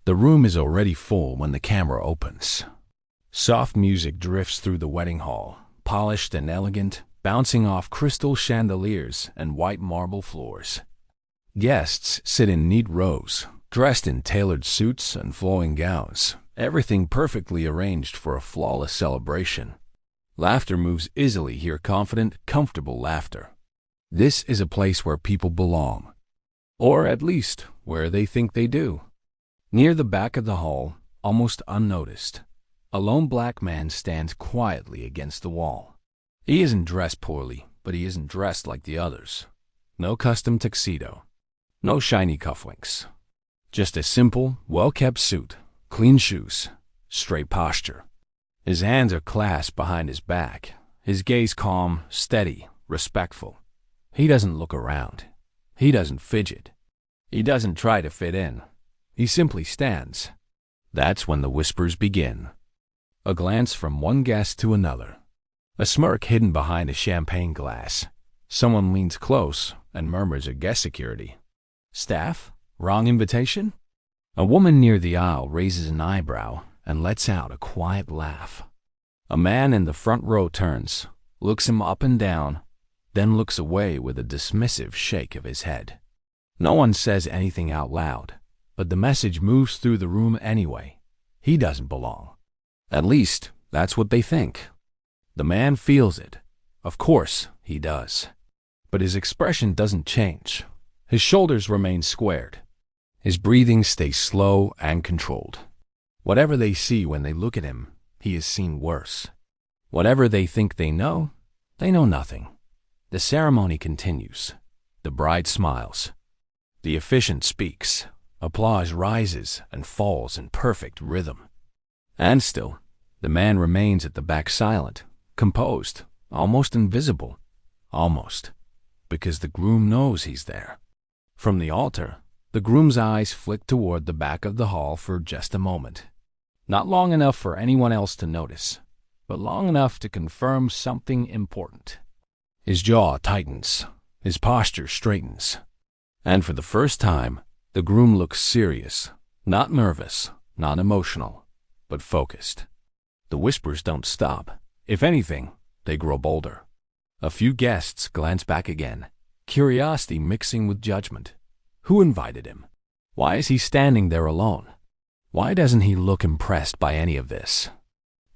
The room is already full when the camera opens. Soft music drifts through the wedding hall, polished and elegant, bouncing off crystal chandeliers and white marble floors. Guests sit in neat rows, dressed in tailored suits and flowing gowns, everything perfectly arranged for a flawless celebration. Laughter moves easily here, confident, comfortable laughter. This is a place where people belong, or at least where they think they do. Near the back of the hall, almost unnoticed, a lone black man stands quietly against the wall. He isn't dressed poorly, but he isn't dressed like the others. No custom tuxedo, no shiny cufflinks. Just a simple, well-kept suit, clean shoes, straight posture. His hands are clasped behind his back, his gaze calm, steady, respectful. He doesn't look around. He doesn't fidget. He doesn't try to fit in. He simply stands. That's when the whispers begin. A glance from one guest to another. A smirk hidden behind a champagne glass. Someone leans close and murmurs a guest security. Staff? Wrong invitation? A woman near the aisle raises an eyebrow and lets out a quiet laugh. A man in the front row turns, looks him up and down, then looks away with a dismissive shake of his head. No one says anything out loud, but the message moves through the room anyway. He doesn't belong. At least, that's what they think. The man feels it. Of course, he does. But his expression doesn't change. His shoulders remain squared. His breathing stays slow and controlled. Whatever they see when they look at him, he is seen worse. Whatever they think they know nothing. The ceremony continues. The bride smiles. The officiant speaks. Applause rises and falls in perfect rhythm. And still, the man remains at the back silent, composed, almost invisible. Almost. Because the groom knows he's there. From the altar, the groom's eyes flick toward the back of the hall for just a moment. Not long enough for anyone else to notice, but long enough to confirm something important. His jaw tightens, his posture straightens, and for the first time, the groom looks serious, not nervous, not emotional, but focused. The whispers don't stop. If anything, they grow bolder. A few guests glance back again, curiosity mixing with judgment. Who invited him? Why is he standing there alone? Why doesn't he look impressed by any of this?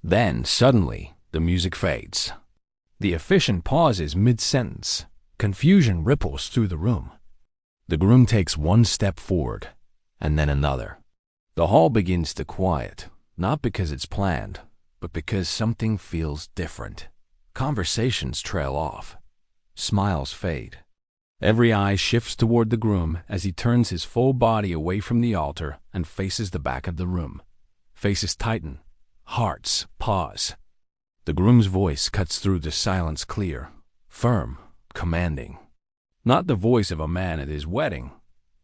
Then, suddenly, the music fades. The officiant pauses mid-sentence. Confusion ripples through the room. The groom takes one step forward, and then another. The hall begins to quiet, not because it's planned, but because something feels different. Conversations trail off. Smiles fade. Every eye shifts toward the groom as he turns his full body away from the altar and faces the back of the room. Faces tighten. Hearts pause. The groom's voice cuts through the silence clear, firm, commanding. Not the voice of a man at his wedding,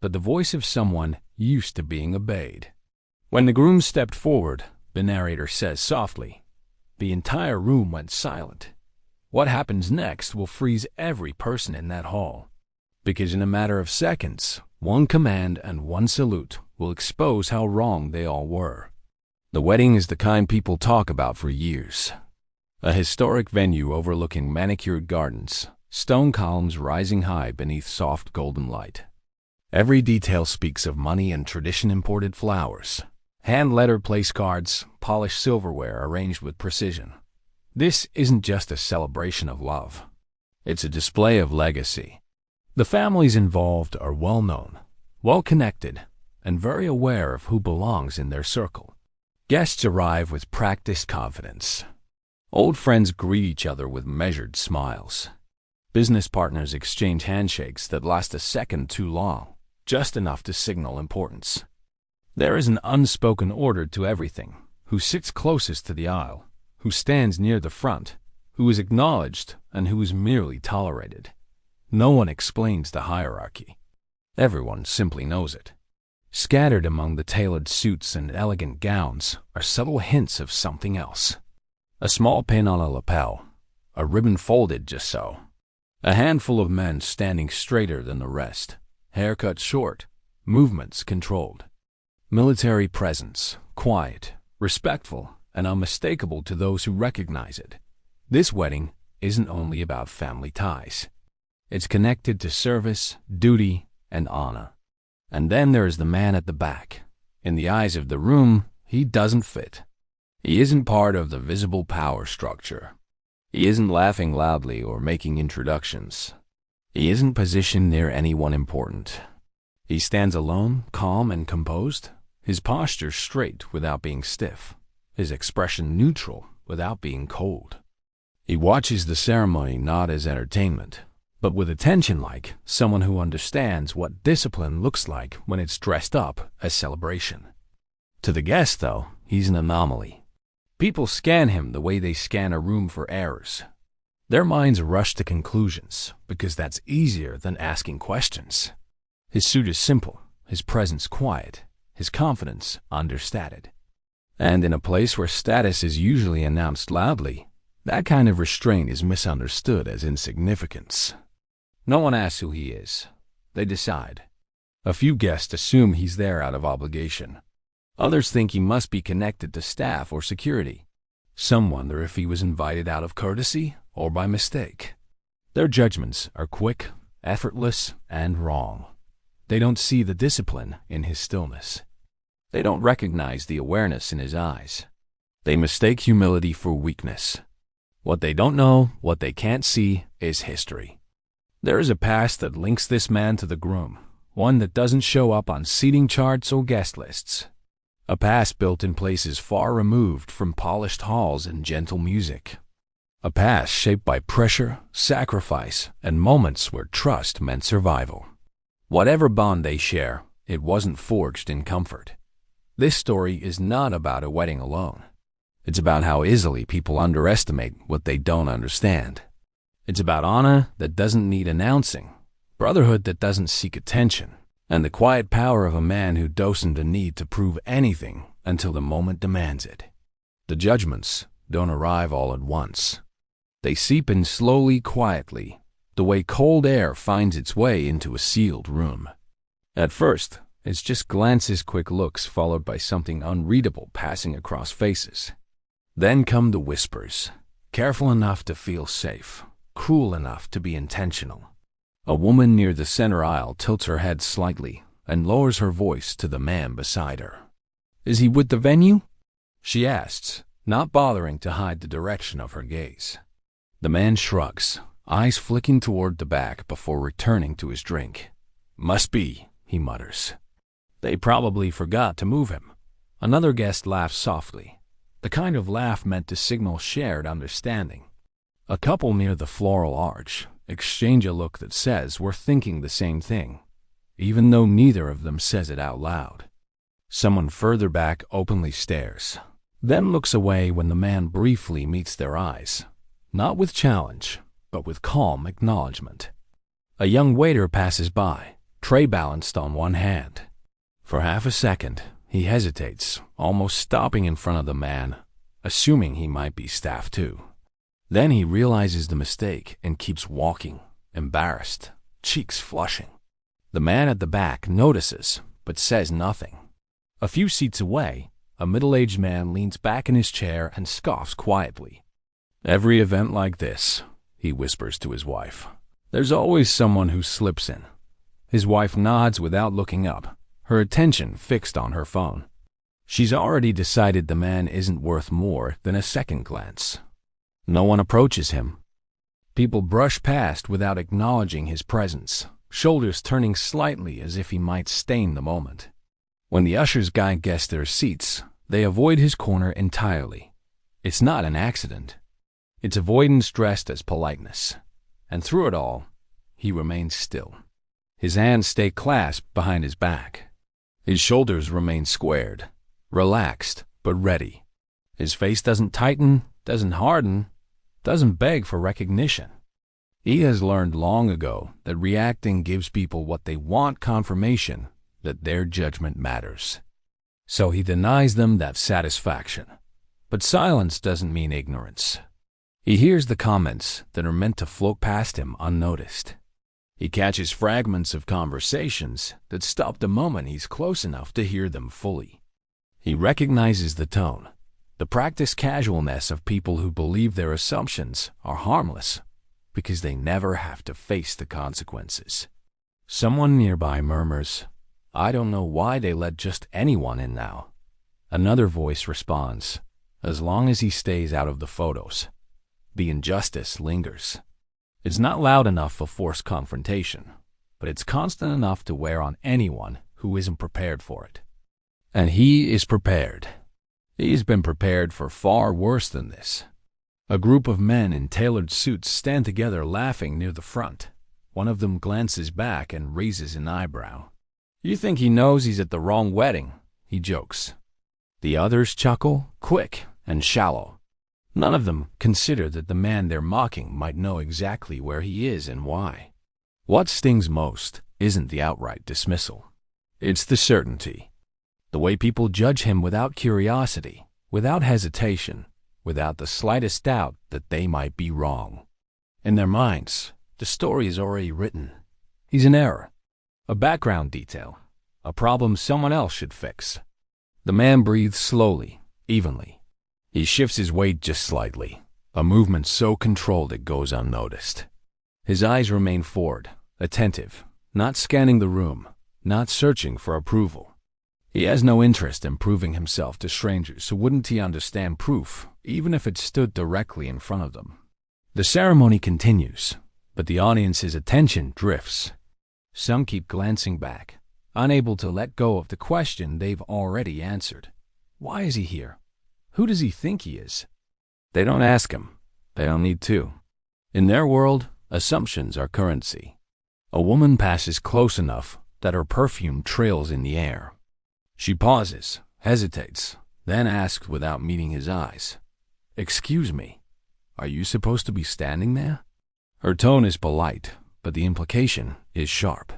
but the voice of someone used to being obeyed. When the groom stepped forward, the narrator says softly, the entire room went silent. What happens next will freeze every person in that hall. Because in a matter of seconds, one command and one salute will expose how wrong they all were. The wedding is the kind people talk about for years. A historic venue overlooking manicured gardens, stone columns rising high beneath soft golden light. Every detail speaks of money and tradition-imported flowers, hand-lettered place cards, polished silverware arranged with precision. This isn't just a celebration of love. It's a display of legacy. The families involved are well-known, well-connected, and very aware of who belongs in their circle. Guests arrive with practiced confidence. Old friends greet each other with measured smiles. Business partners exchange handshakes that last a second too long, just enough to signal importance. There is an unspoken order to everything: who sits closest to the aisle, who stands near the front, who is acknowledged, and who is merely tolerated. No one explains the hierarchy. Everyone simply knows it. Scattered among the tailored suits and elegant gowns are subtle hints of something else. A small pin on a lapel, a ribbon folded just so. A handful of men standing straighter than the rest, hair cut short, movements controlled. Military presence, quiet, respectful, and unmistakable to those who recognize it. This wedding isn't only about family ties. It's connected to service, duty, and honor. And then there's the man at the back. In the eyes of the room, he doesn't fit. He isn't part of the visible power structure. He isn't laughing loudly or making introductions. He isn't positioned near anyone important. He stands alone, calm and composed, his posture straight without being stiff, his expression neutral without being cold. He watches the ceremony not as entertainment, but with attention, like someone who understands what discipline looks like when it's dressed up as celebration. To the guest, though, he's an anomaly. People scan him the way they scan a room for errors. Their minds rush to conclusions because that's easier than asking questions. His suit is simple, his presence quiet, his confidence understated. And in a place where status is usually announced loudly, that kind of restraint is misunderstood as insignificance. No one asks who he is. They decide. A few guests assume he's there out of obligation. Others think he must be connected to staff or security. Some wonder if he was invited out of courtesy or by mistake. Their judgments are quick, effortless, and wrong. They don't see the discipline in his stillness. They don't recognize the awareness in his eyes. They mistake humility for weakness. What they don't know, what they can't see, is history. There is a past that links this man to the groom, one that doesn't show up on seating charts or guest lists. A past built in places far removed from polished halls and gentle music. A past shaped by pressure, sacrifice, and moments where trust meant survival. Whatever bond they share, it wasn't forged in comfort. This story is not about a wedding alone. It's about how easily people underestimate what they don't understand. It's about honor that doesn't need announcing, brotherhood that doesn't seek attention, and the quiet power of a man who doesn't need to prove anything until the moment demands it. The judgments don't arrive all at once. They seep in slowly, quietly, the way cold air finds its way into a sealed room. At first, it's just glances, quick looks, followed by something unreadable passing across faces. Then come the whispers, careful enough to feel safe, cruel enough to be intentional. A woman near the center aisle tilts her head slightly and lowers her voice to the man beside her. "Is he with the venue?" she asks, not bothering to hide the direction of her gaze. The man shrugs, eyes flicking toward the back before returning to his drink. "Must be," he mutters. They probably forgot to move him. Another guest laughs softly, the kind of laugh meant to signal shared understanding. A couple near the floral arch exchange a look that says we're thinking the same thing, even though neither of them says it out loud. Someone further back openly stares, then looks away when the man briefly meets their eyes, not with challenge, but with calm acknowledgement. A young waiter passes by, tray balanced on one hand. For half a second, he hesitates, almost stopping in front of the man, assuming he might be staff too. Then he realizes the mistake and keeps walking, embarrassed, cheeks flushing. The man at the back notices, but says nothing. A few seats away, a middle-aged man leans back in his chair and scoffs quietly. "Every event like this," he whispers to his wife, "there's always someone who slips in." His wife nods without looking up, her attention fixed on her phone. She's already decided the man isn't worth more than a second glance. No one approaches him. People brush past without acknowledging his presence, shoulders turning slightly as if he might stain the moment. When the ushers guide guests their seats, they avoid his corner entirely. It's not an accident. It's avoidance dressed as politeness. And through it all, he remains still. His hands stay clasped behind his back. His shoulders remain squared, relaxed but ready. His face doesn't tighten, doesn't harden, doesn't beg for recognition. He has learned long ago that reacting gives people what they want, confirmation that their judgment matters. So he denies them that satisfaction. But silence doesn't mean ignorance. He hears the comments that are meant to float past him unnoticed. He catches fragments of conversations that stop the moment he's close enough to hear them fully. He recognizes the tone, the practiced casualness of people who believe their assumptions are harmless because they never have to face the consequences. Someone nearby murmurs, "I don't know why they let just anyone in now." Another voice responds, "As long as he stays out of the photos." The injustice lingers. It's not loud enough for forced confrontation, but it's constant enough to wear on anyone who isn't prepared for it. And he is prepared. He's been prepared for far worse than this. A group of men in tailored suits stand together laughing near the front. One of them glances back and raises an eyebrow. "You think he knows he's at the wrong wedding?" he jokes. The others chuckle, quick and shallow. None of them consider that the man they're mocking might know exactly where he is and why. What stings most isn't the outright dismissal. It's the certainty. The way people judge him without curiosity, without hesitation, without the slightest doubt that they might be wrong. In their minds, the story is already written. He's an error, a background detail, a problem someone else should fix. The man breathes slowly, evenly. He shifts his weight just slightly, a movement so controlled it goes unnoticed. His eyes remain forward, attentive, not scanning the room, not searching for approval. He has no interest in proving himself to strangers, so wouldn't he understand proof, even if it stood directly in front of them? The ceremony continues, but the audience's attention drifts. Some keep glancing back, unable to let go of the question they've already answered. Why is he here? Who does he think he is? They don't ask him. They don't need to. In their world, assumptions are currency. A woman passes close enough that her perfume trails in the air. She pauses, hesitates, then asks without meeting his eyes, "Excuse me, are you supposed to be standing there?" Her tone is polite, but the implication is sharp.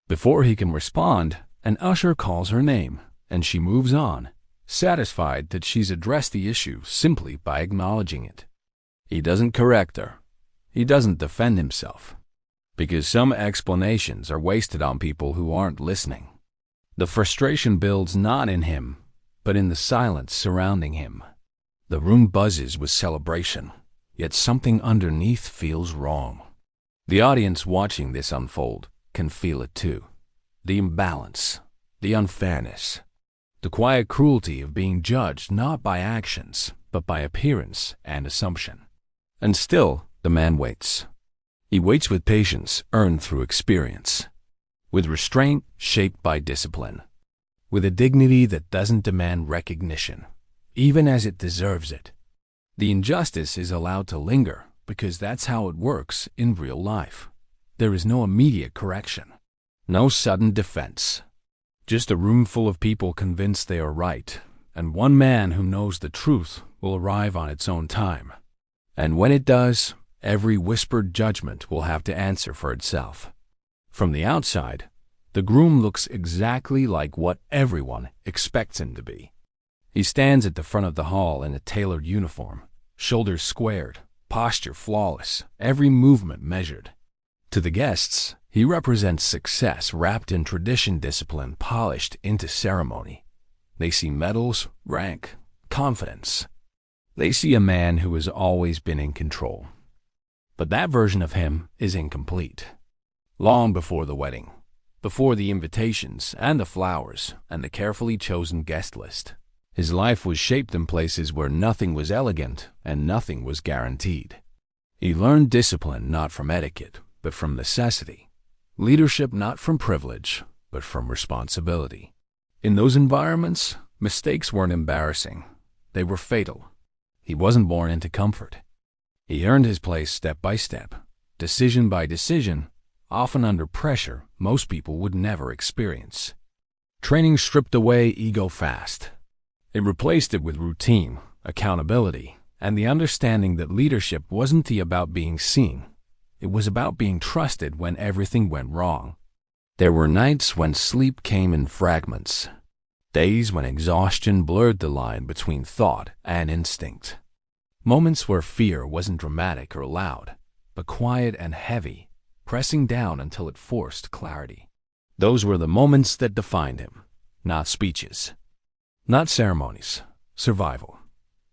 Before he can respond, an usher calls her name, and she moves on, satisfied that she's addressed the issue simply by acknowledging it. He doesn't correct her. He doesn't defend himself, because some explanations are wasted on people who aren't listening. The frustration builds not in him, but in the silence surrounding him. The room buzzes with celebration, yet something underneath feels wrong. The audience watching this unfold can feel it too. The imbalance, the unfairness, the quiet cruelty of being judged not by actions, but by appearance and assumption. And still, the man waits. He waits with patience earned through experience, with restraint shaped by discipline, with a dignity that doesn't demand recognition, even as it deserves it. The injustice is allowed to linger because that's how it works in real life. There is no immediate correction, no sudden defense, just a room full of people convinced they are right, and one man who knows the truth will arrive on its own time. And when it does, every whispered judgment will have to answer for itself. From the outside, the groom looks exactly like what everyone expects him to be. He stands at the front of the hall in a tailored uniform, shoulders squared, posture flawless, every movement measured. To the guests, he represents success wrapped in tradition, discipline polished into ceremony. They see medals, rank, confidence. They see a man who has always been in control. But that version of him is incomplete. Long before the wedding, before the invitations and the flowers and the carefully chosen guest list, his life was shaped in places where nothing was elegant and nothing was guaranteed. He learned discipline not from etiquette, but from necessity. Leadership not from privilege, but from responsibility. In those environments, mistakes weren't embarrassing. They were fatal. He wasn't born into comfort. He earned his place step by step, decision by decision, often under pressure most people would never experience. Training stripped away ego fast. It replaced it with routine, accountability, and the understanding that leadership wasn't about being seen. It was about being trusted when everything went wrong. There were nights when sleep came in fragments, days when exhaustion blurred the line between thought and instinct, moments where fear wasn't dramatic or loud, but quiet and heavy, pressing down until it forced clarity. Those were the moments that defined him, not speeches, not ceremonies, survival.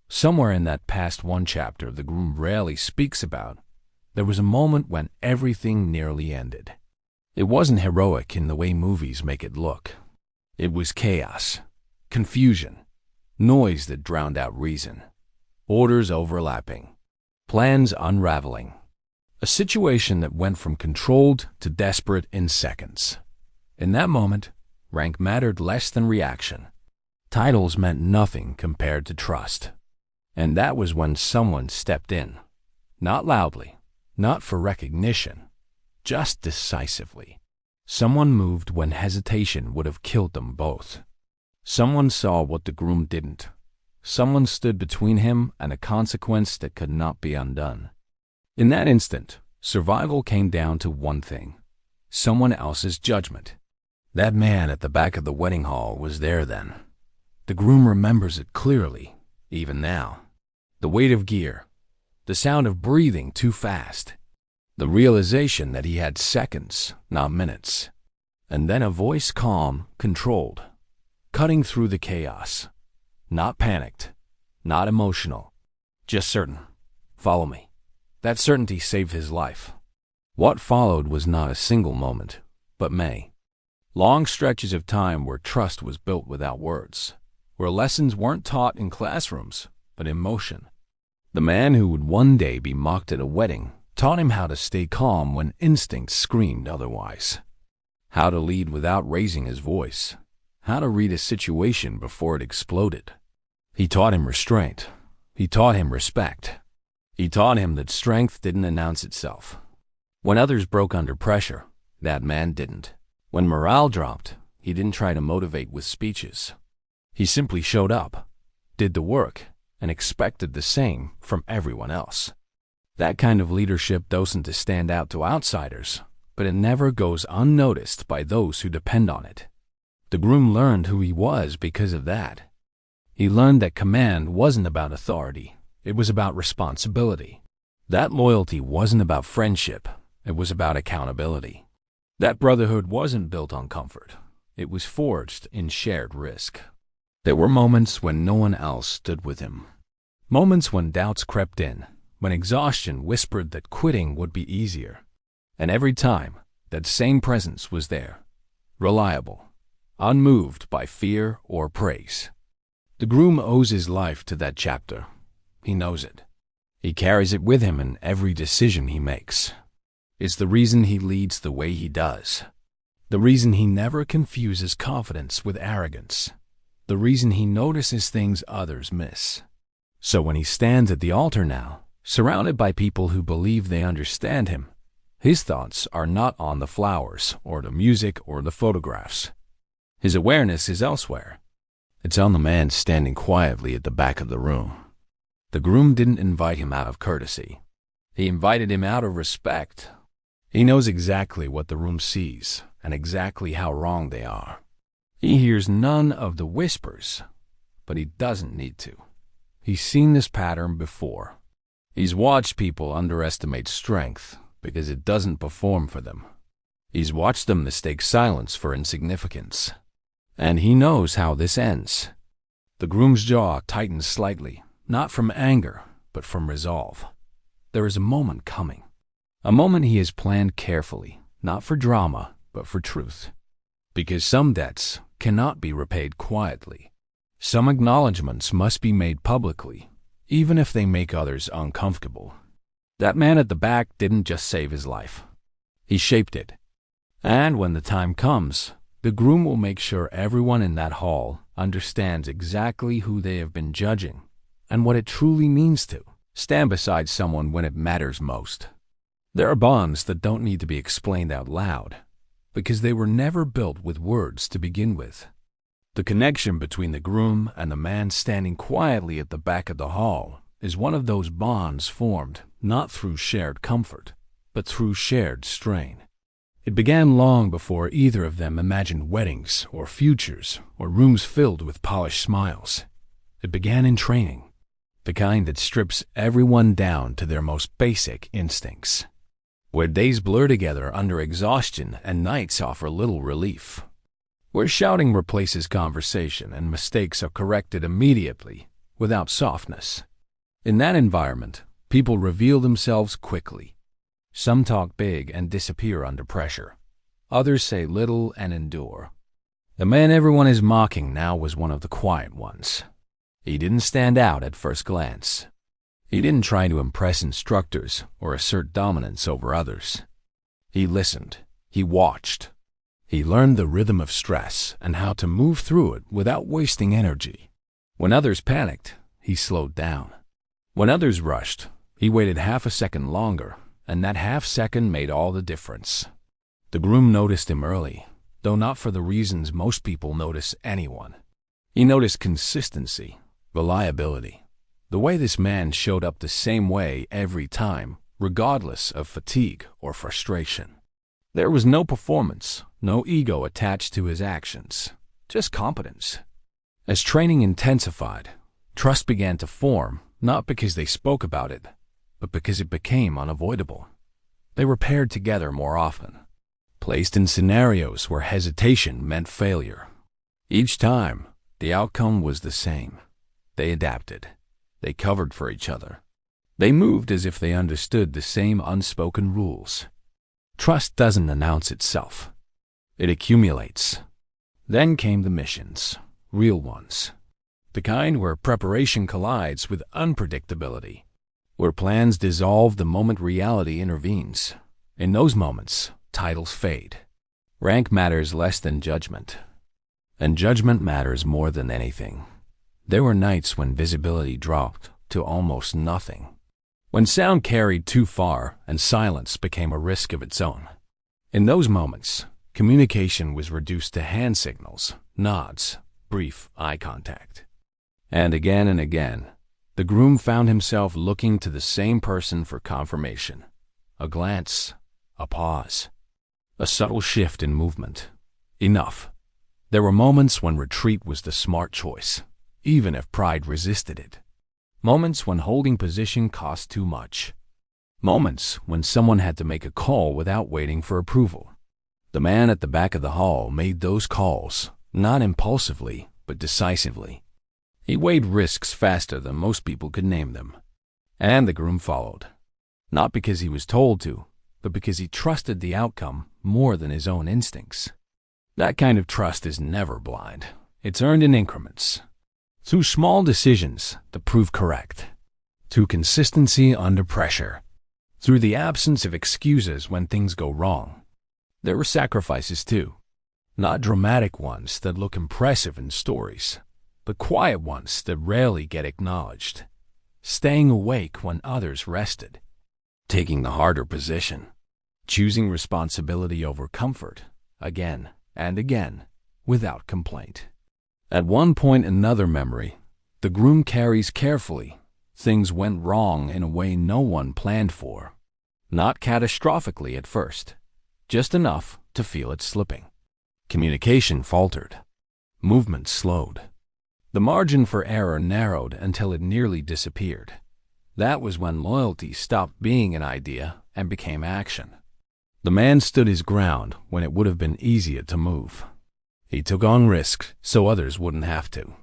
Somewhere in that past one chapter the Groom rarely speaks about, there was a moment when everything nearly ended. It wasn't heroic in the way movies make it look. It was chaos, confusion, noise that drowned out reason, orders overlapping, plans unraveling. A situation that went from controlled to desperate in seconds. In that moment, rank mattered less than reaction. Titles meant nothing compared to trust. And that was when someone stepped in. Not loudly, not for recognition, just decisively. Someone moved when hesitation would have killed them both. Someone saw what the Groom didn't. Someone stood between him and a consequence that could not be undone. In that instant, survival came down to one thing: someone else's judgment. That man at the back of the wedding hall was there then. The Groom remembers it clearly, even now. The weight of gear, the sound of breathing too fast, the realization that he had seconds, not minutes. And then a voice calm, controlled, cutting through the chaos. Not panicked, not emotional, just certain. Follow me. That certainty saved his life. What followed was not a single moment, but many. Long stretches of time where trust was built without words, where lessons weren't taught in classrooms, but in motion. The man who would one day be mocked at a wedding taught him how to stay calm when instinct screamed otherwise, how to lead without raising his voice, how to read a situation before it exploded. He taught him restraint. He taught him respect. He taught him that strength didn't announce itself. When others broke under pressure, that man didn't. When morale dropped, he didn't try to motivate with speeches. He simply showed up, did the work, and expected the same from everyone else. That kind of leadership doesn't stand out to outsiders, but it never goes unnoticed by those who depend on it. The Groom learned who he was because of that. He learned that command wasn't about authority. It was about responsibility. That loyalty wasn't about friendship. It was about accountability. That brotherhood wasn't built on comfort. It was forged in shared risk. There were moments when no one else stood with him. Moments when doubts crept in, when exhaustion whispered that quitting would be easier. And every time, that same presence was there, reliable, unmoved by fear or praise. The Groom owes his life to that chapter. He knows it. He carries it with him in every decision he makes. It's the reason he leads the way he does. The reason he never confuses confidence with arrogance. The reason he notices things others miss. So when he stands at the altar now, surrounded by people who believe they understand him, his thoughts are not on the flowers or the music or the photographs. His awareness is elsewhere. It's on the man standing quietly at the back of the room. The Groom didn't invite him out of courtesy. He invited him out of respect. He knows exactly what the room sees and exactly how wrong they are. He hears none of the whispers, but he doesn't need to. He's seen this pattern before. He's watched people underestimate strength because it doesn't perform for them. He's watched them mistake silence for insignificance. And he knows how this ends. The Groom's jaw tightens slightly, not from anger, but from resolve. There is a moment coming. A moment he has planned carefully, not for drama, but for truth. Because some debts cannot be repaid quietly. Some acknowledgments must be made publicly, even if they make others uncomfortable. That man at the back didn't just save his life. He shaped it. And when the time comes, the Groom will make sure everyone in that hall understands exactly who they have been judging and what it truly means to stand beside someone when it matters most. There are bonds that don't need to be explained out loud because they were never built with words to begin with. The connection between the Groom and the man standing quietly at the back of the hall is one of those bonds formed not through shared comfort, but through shared strain. It began long before either of them imagined weddings or futures or rooms filled with polished smiles. It began in training, the kind that strips everyone down to their most basic instincts. where days blur together under exhaustion and nights offer little relief, where shouting replaces conversation and mistakes are corrected immediately without softness. In that environment, people reveal themselves quickly. Some talk big and disappear under pressure. Others say little and endure. The man everyone is mocking now was one of the quiet ones. He didn't stand out at first glance. He didn't try to impress instructors or assert dominance over others. He listened. He watched. He learned the rhythm of stress and how to move through it without wasting energy. When others panicked, he slowed down. When others rushed, he waited half a second longer, and that half second made all the difference. The groom noticed him early, though not for the reasons most people notice anyone. He noticed consistency, reliability, the way this man showed up the same way every time, regardless of fatigue or frustration. There was no performance, no ego attached to his actions, just competence. As training intensified, trust began to form, not because they spoke about it, but because it became unavoidable. They were paired together more often, placed in scenarios where hesitation meant failure. Each time, the outcome was the same. They adapted. They covered for each other. They moved as if they understood the same unspoken rules. Trust doesn't announce itself. It accumulates. Then came the missions, real ones. The kind where preparation collides with unpredictability, where plans dissolve the moment reality intervenes. In those moments, titles fade. Rank matters less than judgment. And judgment matters more than anything. There were nights when visibility dropped to almost nothing, when sound carried too far and silence became a risk of its own. In those moments, communication was reduced to hand signals, nods, brief eye contact. And again, the groom found himself looking to the same person for confirmation. A glance, a pause, a subtle shift in movement. Enough. There were moments when retreat was the smart choice, even if pride resisted it. Moments when holding position cost too much. Moments when someone had to make a call without waiting for approval. The man at the back of the hall made those calls, not impulsively, but decisively. He weighed risks faster than most people could name them. And the groom followed. Not because he was told to, but because he trusted the outcome more than his own instincts. That kind of trust is never blind. It's earned in increments. Through small decisions that prove correct. Through consistency under pressure. Through the absence of excuses when things go wrong. There were sacrifices too. Not dramatic ones that look impressive in stories, but quiet ones that rarely get acknowledged. Staying awake when others rested. Taking the harder position. Choosing responsibility over comfort, again and again, without complaint. At one point in another memory, the groom carries carefully. Things went wrong in a way no one planned for. Not catastrophically at first, just enough to feel it slipping. Communication faltered. Movement slowed. The margin for error narrowed until it nearly disappeared. That was when loyalty stopped being an idea and became action. The man stood his ground when it would have been easier to move. He took on risks so others wouldn't have to.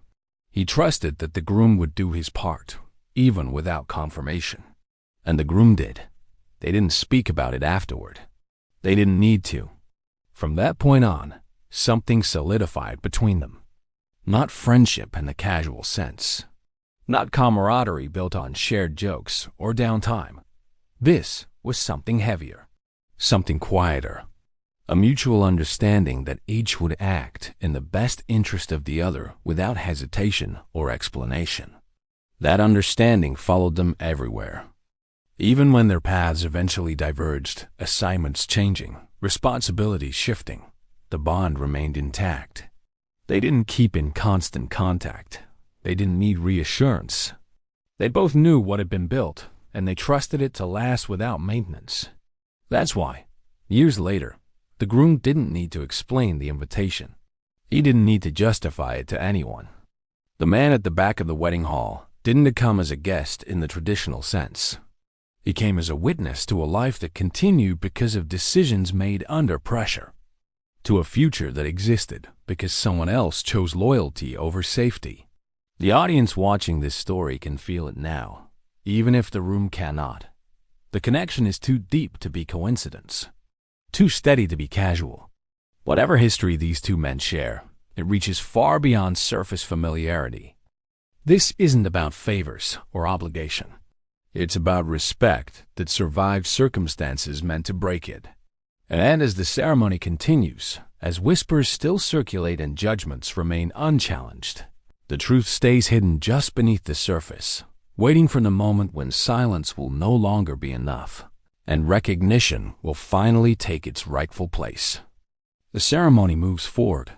He trusted that the groom would do his part, even without confirmation. And the groom did. They didn't speak about it afterward. They didn't need to. From that point on, something solidified between them. Not friendship in the casual sense. Not camaraderie built on shared jokes or downtime. This was something heavier. Something quieter. A mutual understanding that each would act in the best interest of the other without hesitation or explanation. That understanding followed them everywhere. Even when their paths eventually diverged, assignments changing, responsibilities shifting, the bond remained intact. They didn't keep in constant contact. They didn't need reassurance. They both knew what had been built, and they trusted it to last without maintenance. That's why, years later, the groom didn't need to explain the invitation. He didn't need to justify it to anyone. The man at the back of the wedding hall didn't come as a guest in the traditional sense. He came as a witness to a life that continued because of decisions made under pressure, to a future that existed because someone else chose loyalty over safety. The audience watching this story can feel it now, even if the room cannot. The connection is too deep to be coincidence, too steady to be casual. Whatever history these two men share, it reaches far beyond surface familiarity. This isn't about favors or obligation. It's about respect that survived circumstances meant to break it. And as the ceremony continues, as whispers still circulate and judgments remain unchallenged, the truth stays hidden just beneath the surface, waiting for the moment when silence will no longer be enough, and recognition will finally take its rightful place. The ceremony moves forward,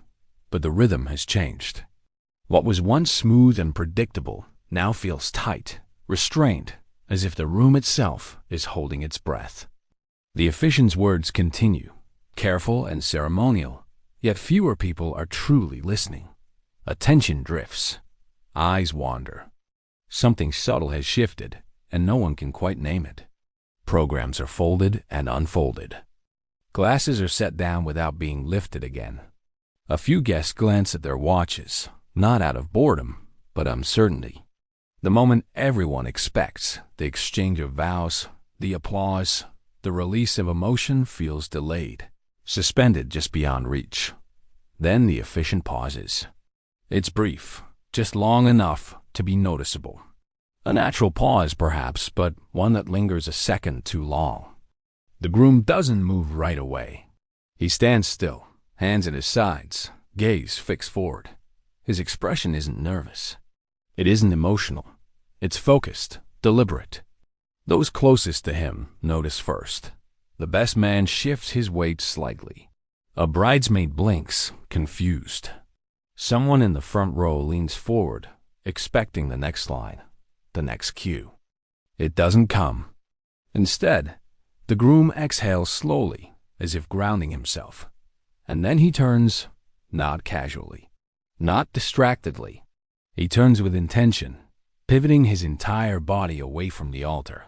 but the rhythm has changed. What was once smooth and predictable now feels tight, restrained, as if the room itself is holding its breath. The officiant's words continue, careful and ceremonial, yet fewer people are truly listening. Attention drifts. Eyes wander. Something subtle has shifted, and no one can quite name it. Programs are folded and unfolded. Glasses are set down without being lifted again. A few guests glance at their watches, not out of boredom, but uncertainty. The moment everyone expects, the exchange of vows, the applause, the release of emotion feels delayed, suspended just beyond reach. Then the officiant pauses. It's brief, just long enough to be noticeable. A natural pause, perhaps, but one that lingers a second too long. The groom doesn't move right away. He stands still, hands at his sides, gaze fixed forward. His expression isn't nervous. It isn't emotional. It's focused, deliberate. Those closest to him notice first. The best man shifts his weight slightly. A bridesmaid blinks, confused. Someone in the front row leans forward, expecting the next line, the next cue. It doesn't come. Instead, the groom exhales slowly, as if grounding himself. And then he turns, not casually, not distractedly. He turns with intention, pivoting his entire body away from the altar.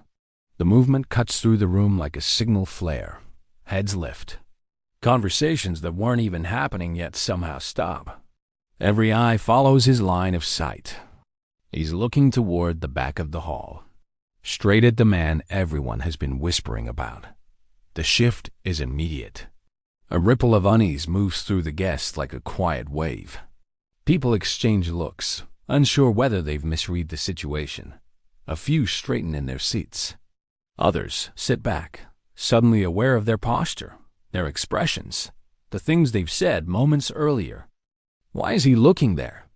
The movement cuts through the room like a signal flare. Heads lift. Conversations that weren't even happening yet somehow stop. Every eye follows his line of sight. He's looking toward the back of the hall, straight at the man everyone has been whispering about. The shift is immediate. A ripple of unease moves through the guests like a quiet wave. People exchange looks, unsure whether they've misread the situation. A few straighten in their seats. Others sit back, suddenly aware of their posture, their expressions, the things they've said moments earlier. Why is he looking there?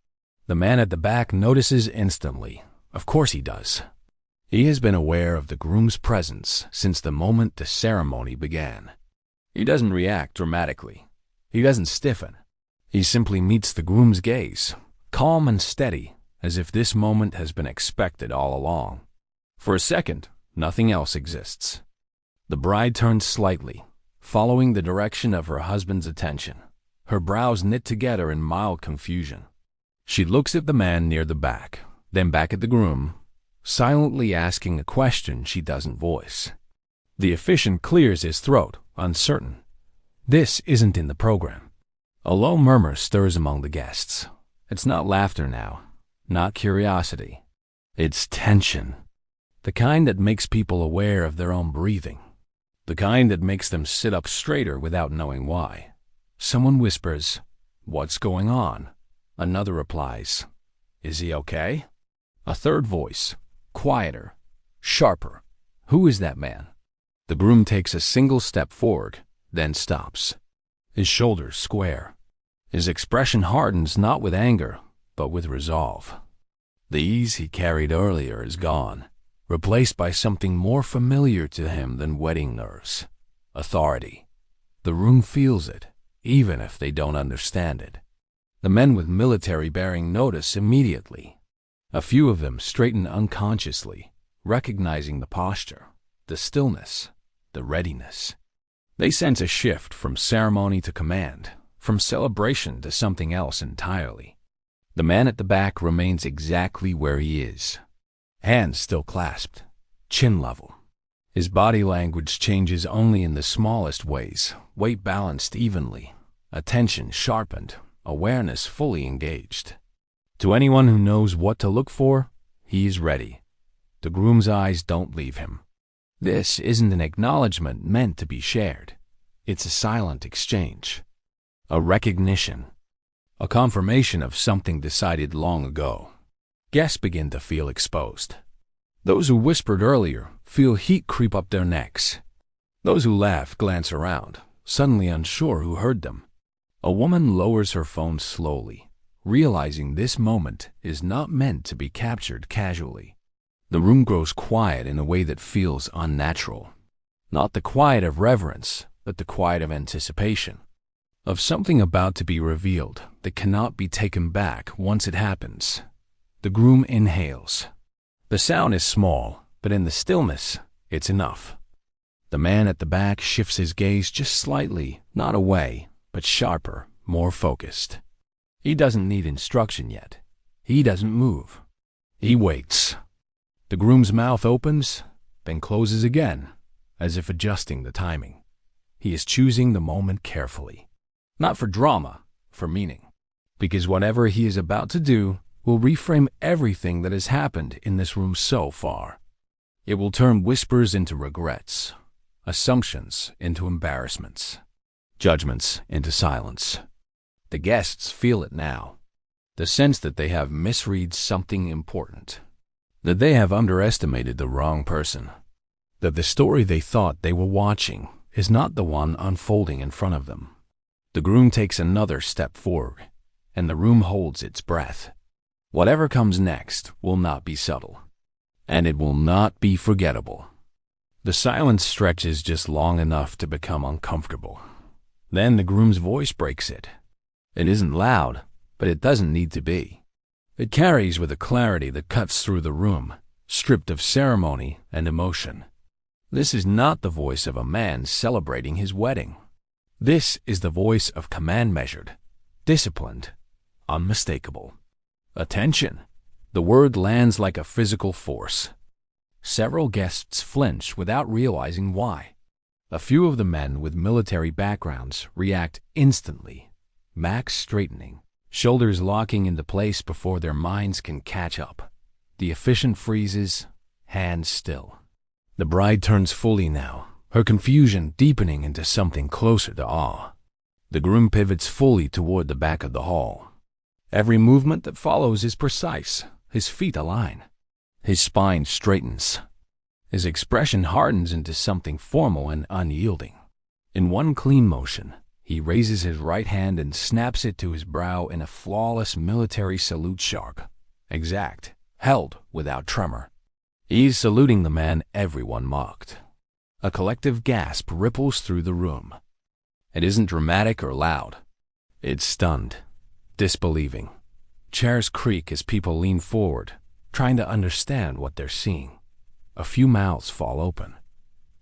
The man at the back notices instantly. Of course he does. He has been aware of the groom's presence since the moment the ceremony began. He doesn't react dramatically. He doesn't stiffen. He simply meets the groom's gaze, calm and steady, as if this moment has been expected all along. For a second, nothing else exists. The bride turns slightly, following the direction of her husband's attention, her brows knit together in mild confusion. She looks at the man near the back, then back at the groom, silently asking a question she doesn't voice. The officiant clears his throat, uncertain. This isn't in the program. A low murmur stirs among the guests. It's not laughter now, not curiosity. It's tension. The kind that makes people aware of their own breathing. The kind that makes them sit up straighter without knowing why. Someone whispers, "What's going on?" Another replies, "Is he okay?" A third voice, quieter, sharper, "Who is that man?" The groom takes a single step forward, then stops. His shoulders square. His expression hardens not with anger, but with resolve. The ease he carried earlier is gone, replaced by something more familiar to him than wedding nerves. Authority. The room feels it, even if they don't understand it. The men with military bearing notice immediately. A few of them straighten unconsciously, recognizing the posture, the stillness, the readiness. They sense a shift from ceremony to command, from celebration to something else entirely. The man at the back remains exactly where he is. Hands still clasped, chin level. His body language changes only in the smallest ways, weight balanced evenly, attention sharpened, awareness fully engaged. To anyone who knows what to look for, he is ready. The groom's eyes don't leave him. This isn't an acknowledgement meant to be shared. It's a silent exchange, a recognition, a confirmation of something decided long ago. Guests begin to feel exposed. Those who whispered earlier feel heat creep up their necks. Those who laughed glance around, suddenly unsure who heard them. A woman lowers her phone slowly, realizing this moment is not meant to be captured casually. The room grows quiet in a way that feels unnatural. Not the quiet of reverence, but the quiet of anticipation. Of something about to be revealed that cannot be taken back once it happens. The groom inhales. The sound is small, but in the stillness, it's enough. The man at the back shifts his gaze just slightly, not away, but sharper, more focused. He doesn't need instruction yet. He doesn't move. He waits. The groom's mouth opens, then closes again, as if adjusting the timing. He is choosing the moment carefully. Not for drama, for meaning. Because whatever he is about to do will reframe everything that has happened in this room so far. It will turn whispers into regrets, assumptions into embarrassments, judgments into silence. The guests feel it now. The sense that they have misread something important. That they have underestimated the wrong person. That the story they thought they were watching is not the one unfolding in front of them. The groom takes another step forward, and the room holds its breath. Whatever comes next will not be subtle, and it will not be forgettable. The silence stretches just long enough to become uncomfortable. Then the groom's voice breaks it. It isn't loud, but it doesn't need to be. It carries with a clarity that cuts through the room, stripped of ceremony and emotion. This is not the voice of a man celebrating his wedding. This is the voice of command measured, disciplined, unmistakable. Attention! The word lands like a physical force. Several guests flinch without realizing why. A few of the men with military backgrounds react instantly, backs straightening, shoulders locking into place before their minds can catch up. The officiant freezes, hands still. The bride turns fully now, her confusion deepening into something closer to awe. The groom pivots fully toward the back of the hall. Every movement that follows is precise. His feet align. His spine straightens. His expression hardens into something formal and unyielding. In one clean motion, he raises his right hand and snaps it to his brow in a flawless military salute, sharp, exact, held without tremor. He's saluting the man everyone mocked. A collective gasp ripples through the room. It isn't dramatic or loud. It's stunned, disbelieving. Chairs creak as people lean forward, trying to understand what they're seeing. A few mouths fall open.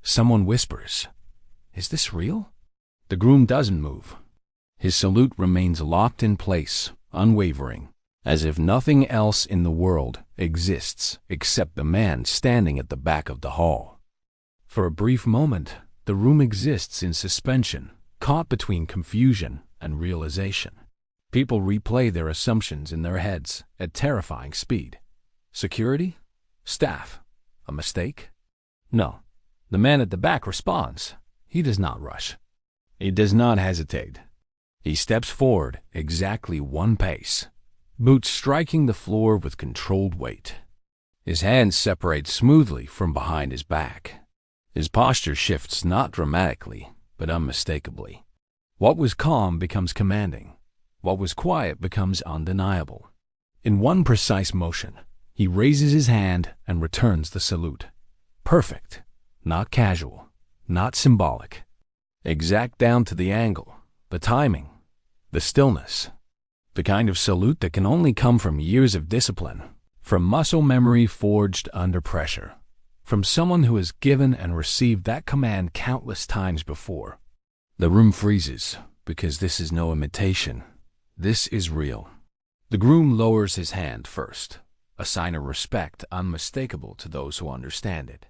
Someone whispers, "Is this real?" The groom doesn't move. His salute remains locked in place, unwavering, as if nothing else in the world exists except the man standing at the back of the hall. For a brief moment, the room exists in suspension, caught between confusion and realization. People replay their assumptions in their heads at terrifying speed. Security? Staff? A mistake? No. The man at the back responds. He does not rush. He does not hesitate. He steps forward exactly one pace, boots striking the floor with controlled weight. His hands separate smoothly from behind his back. His posture shifts not dramatically, but unmistakably. What was calm becomes commanding. What was quiet becomes undeniable. In one precise motion, he raises his hand and returns the salute. Perfect, not casual, not symbolic. Exact down to the angle, the timing, the stillness. The kind of salute that can only come from years of discipline, from muscle memory forged under pressure, from someone who has given and received that command countless times before. The room freezes, because this is no imitation. This is real. The groom lowers his hand first, a sign of respect unmistakable to those who understand it.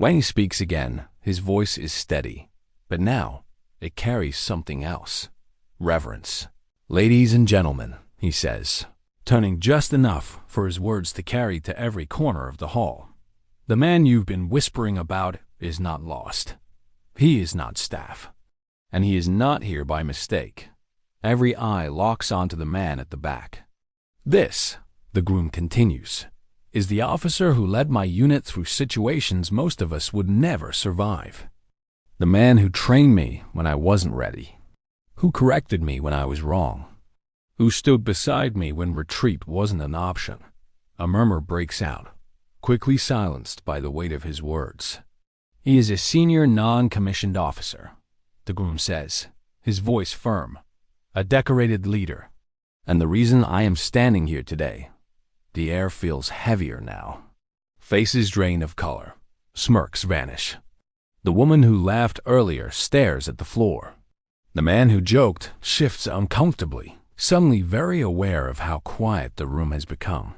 When he speaks again, his voice is steady, but now it carries something else. Reverence. "Ladies and gentlemen," he says, turning just enough for his words to carry to every corner of the hall. "The man you've been whispering about is not lost. He is not staff. And he is not here by mistake." Every eye locks onto the man at the back. "This," the groom continues, "is the officer who led my unit through situations most of us would never survive. The man who trained me when I wasn't ready, who corrected me when I was wrong, who stood beside me when retreat wasn't an option." A murmur breaks out, quickly silenced by the weight of his words. "He is a senior non-commissioned officer," the groom says, his voice firm. "A decorated leader. And the reason I am standing here today." The air feels heavier now. Faces drain of color. Smirks vanish. The woman who laughed earlier stares at the floor. The man who joked shifts uncomfortably, suddenly very aware of how quiet the room has become.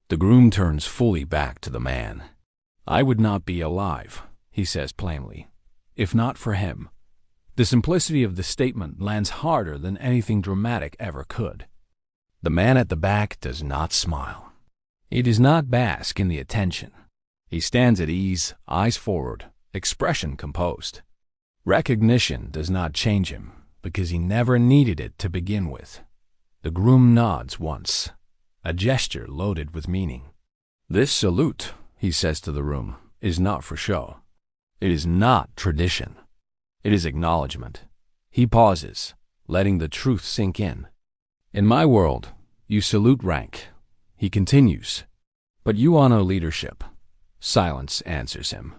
The groom turns fully back to the man. "I would not be alive," he says plainly, "if not for him." The simplicity of the statement lands harder than anything dramatic ever could. The man at the back does not smile. He does not bask in the attention. He stands at ease, eyes forward, expression composed. Recognition does not change him, because he never needed it to begin with. The groom nods once, a gesture loaded with meaning. "This salute," he says to the room, "is not for show. It is not tradition. It is acknowledgement." He pauses, letting the truth sink in. "In my world, you salute rank," he continues, "but you honor leadership." Silence answers him.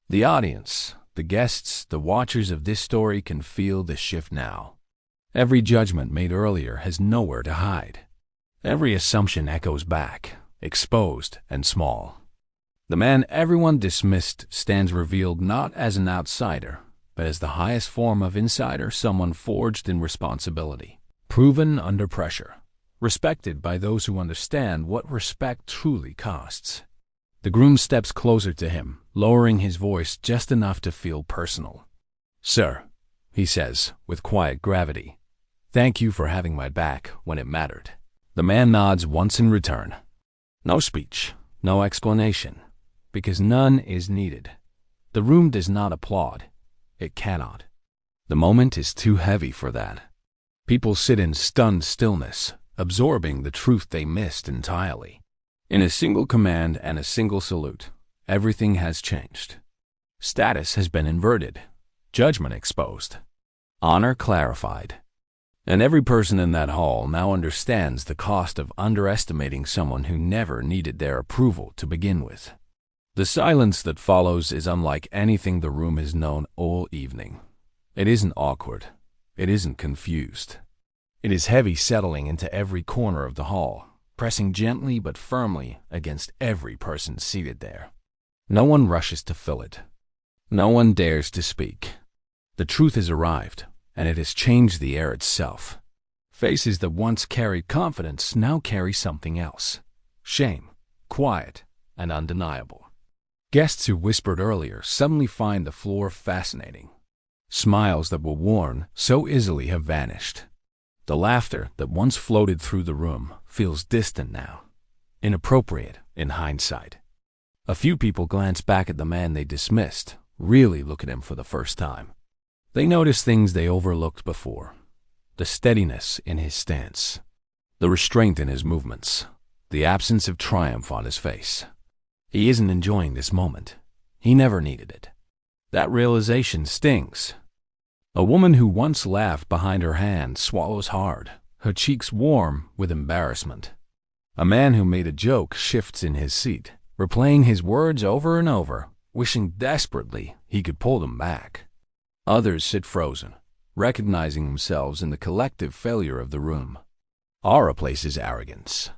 The audience, the guests, the watchers of this story can feel the shift now. Every judgment made earlier has nowhere to hide. Every assumption echoes back, exposed and small. The man everyone dismissed stands revealed not as an outsider, but as the highest form of insider, someone forged in responsibility, proven under pressure, respected by those who understand what respect truly costs. The groom steps closer to him, lowering his voice just enough to feel personal. "Sir," he says with quiet gravity, "thank you for having my back when it mattered." The man nods once in return. No speech, no explanation, because none is needed. The room does not applaud. It cannot. The moment is too heavy for that. People sit in stunned stillness, absorbing the truth they missed entirely. In a single command and a single salute, everything has changed. Status has been inverted, judgment exposed, honor clarified. And every person in that hall now understands the cost of underestimating someone who never needed their approval to begin with. The silence that follows is unlike anything the room has known all evening. It isn't awkward. It isn't confused. It is heavy, settling into every corner of the hall, pressing gently but firmly against every person seated there. No one rushes to fill it. No one dares to speak. The truth has arrived, and it has changed the air itself. Faces that once carried confidence now carry something else. Shame, quiet, and undeniable. Guests who whispered earlier suddenly find the floor fascinating. Smiles that were worn so easily have vanished. The laughter that once floated through the room feels distant now, inappropriate in hindsight. A few people glance back at the man they dismissed, really look at him for the first time. They notice things they overlooked before. The steadiness in his stance, the restraint in his movements, the absence of triumph on his face. He isn't enjoying this moment. He never needed it. That realization stings. A woman who once laughed behind her hand swallows hard, her cheeks warm with embarrassment. A man who made a joke shifts in his seat, replaying his words over and over, wishing desperately he could pull them back. Others sit frozen, recognizing themselves in the collective failure of the room. Awe replaces arrogance.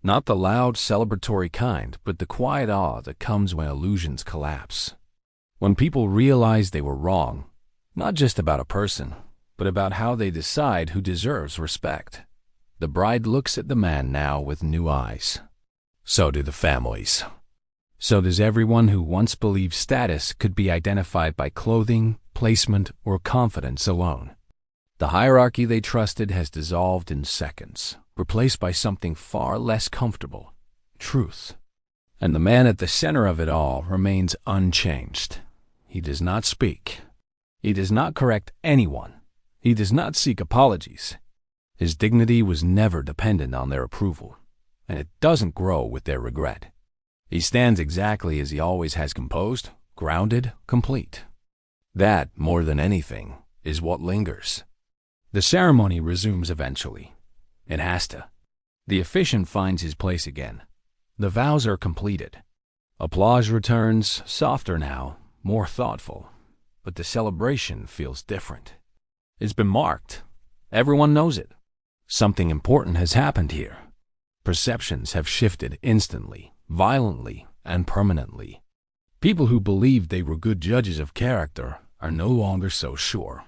Not the loud, celebratory kind, but the quiet awe that comes when illusions collapse. When people realize they were wrong, not just about a person, but about how they decide who deserves respect. The bride looks at the man now with new eyes. So do the families. So does everyone who once believed status could be identified by clothing, placement, or confidence alone. The hierarchy they trusted has dissolved in seconds, replaced by something far less comfortable: truth. And the man at the center of it all remains unchanged. He does not speak. He does not correct anyone. He does not seek apologies. His dignity was never dependent on their approval, and it doesn't grow with their regret. He stands exactly as he always has, composed, grounded, complete. That, more than anything, is what lingers. The ceremony resumes eventually. It has to. The officiant finds his place again. The vows are completed. Applause returns, softer now, more thoughtful. But the celebration feels different. It's been marked. Everyone knows it. Something important has happened here. Perceptions have shifted instantly, violently, and permanently. People who believed they were good judges of character are no longer so sure.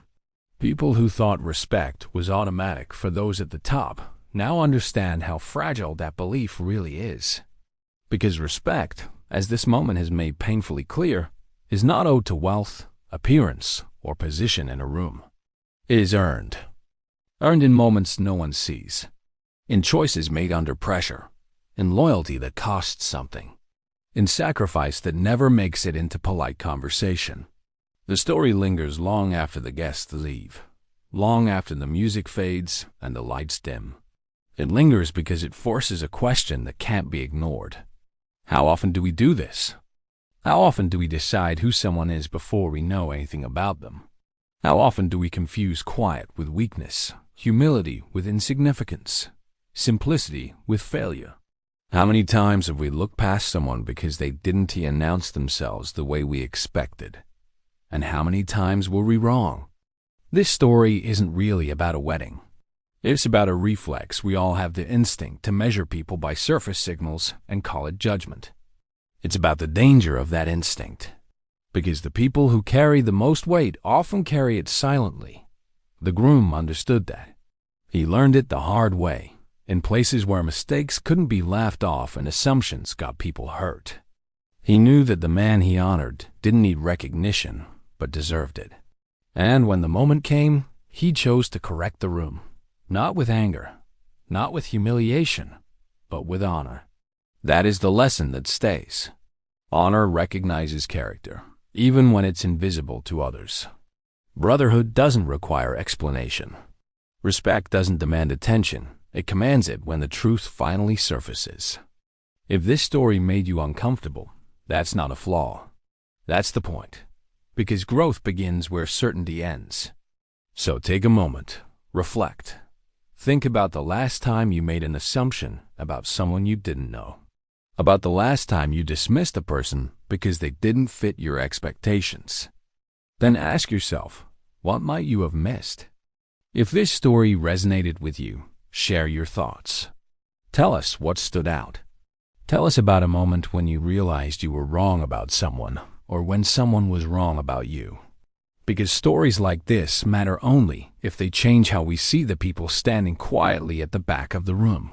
People who thought respect was automatic for those at the top now understand how fragile that belief really is. Because respect, as this moment has made painfully clear, is not owed to wealth, appearance, or position in a room. It is earned. Earned in moments no one sees. In choices made under pressure. In loyalty that costs something. In sacrifice that never makes it into polite conversation. The story lingers long after the guests leave. Long after the music fades and the lights dim. It lingers because it forces a question that can't be ignored. How often do we do this? How often do we decide who someone is before we know anything about them? How often do we confuse quiet with weakness, humility with insignificance, simplicity with failure? How many times have we looked past someone because they didn't announce themselves the way we expected? And how many times were we wrong? This story isn't really about a wedding. It's about a reflex we all have, the instinct to measure people by surface signals and call it judgment. It's about the danger of that instinct. Because the people who carry the most weight often carry it silently. The groom understood that. He learned it the hard way, in places where mistakes couldn't be laughed off and assumptions got people hurt. He knew that the man he honored didn't need recognition, but deserved it. And when the moment came, he chose to correct the room. Not with anger, not with humiliation, but with honor. That is the lesson that stays. Honor recognizes character, even when it's invisible to others. Brotherhood doesn't require explanation. Respect doesn't demand attention. It commands it when the truth finally surfaces. If this story made you uncomfortable, that's not a flaw. That's the point. Because growth begins where certainty ends. So take a moment, reflect. Think about the last time you made an assumption about someone you didn't know. About the last time you dismissed a person because they didn't fit your expectations. Then ask yourself, what might you have missed? If this story resonated with you, share your thoughts. Tell us what stood out. Tell us about a moment when you realized you were wrong about someone, or when someone was wrong about you. Because stories like this matter only if they change how we see the people standing quietly at the back of the room.